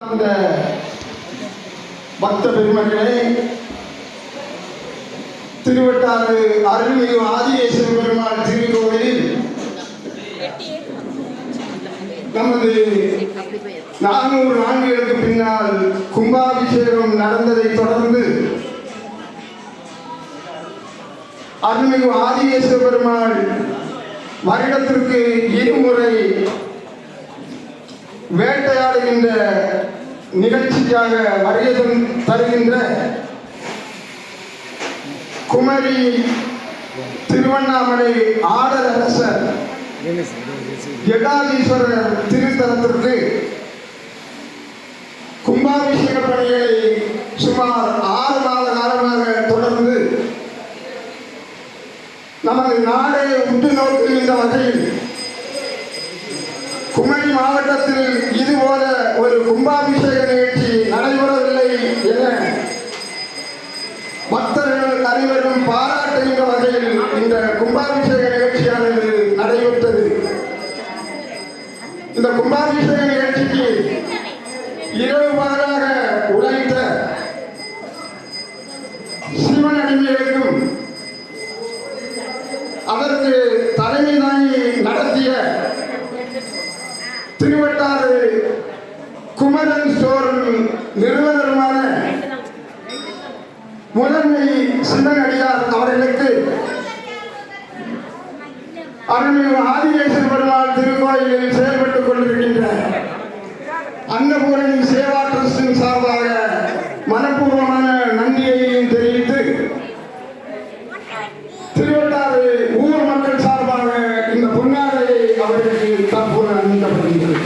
அந்த பக்த பெருமக்களே, திருவட்டாறு அருள்மிகு ஆதிகேசவ பெருமாள் திருக்கோவிலில் நமது 400 ஆண்டுகளுக்கு பின்னால் கும்பாபிஷேகம் நடந்ததை தொடர்ந்து அருள்மிகு ஆதிகேசவ பெருமாள் வருடத்திற்கு இருமுறை வேட்டையாடுகின்ற நிகழ்ச்சிக்காக வருகை தருகின்ற குமரி திருவண்ணாமலை ஆடரசர் ஜடாதீஸ்வரர் திருத்தலத்திற்கு கும்பாபிஷேக பணிகளை சுமார் 6 மாத காலமாக தொடர்ந்து நமது நாடே உற்று நோக்குகின்ற வகையில் குமரி மாவட்டத்தில் இதுபோல ஒரு கும்பாபிஷேக நிகழ்ச்சி நடைபெறவில்லை என பக்தர்கள் அனைவரும் பாராட்டுகின்ற வகையில் இந்த கும்பாபிஷேக நிகழ்ச்சியானது நடைபெற்றது. இந்த கும்பாபிஷேக நிகழ்ச்சிக்கு இரவு பகலாக உழைத்த சிவன் அடிமைகளுக்கும் அதற்கு தலைமை தாங்கி நடத்திய திருவட்டாறு குமரன் ஸ்டோர் நிறுவனருமான முதன்மை சிவன் அடியார் அவர்களுக்கு அருள்மிகு ஆதிகேசவ பெருமாள் திருக்கோயிலில் செயல்பட்டுக் கொண்டிருக்கின்ற அன்னபூரணி சேவா டிரஸ்டின் சார்பாக மனப்பூர்வமான நன்றியையும் தெரிவித்து திருவட்டாறு ஊர் மக்கள் சார்பாக இந்த பொன்னாடையை அவர்களுக்கு தற்போது அளிக்கப்படுகிறது.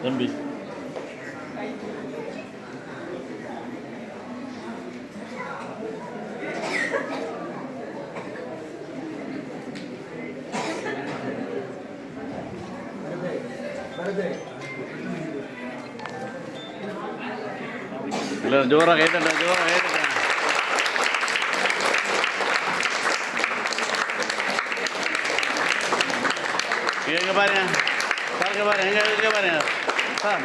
தம்பி இல்லை ஜோராக கேட்டேன் எங்கே பாருங்க பாருங்க எங்கே பாருங்க சார்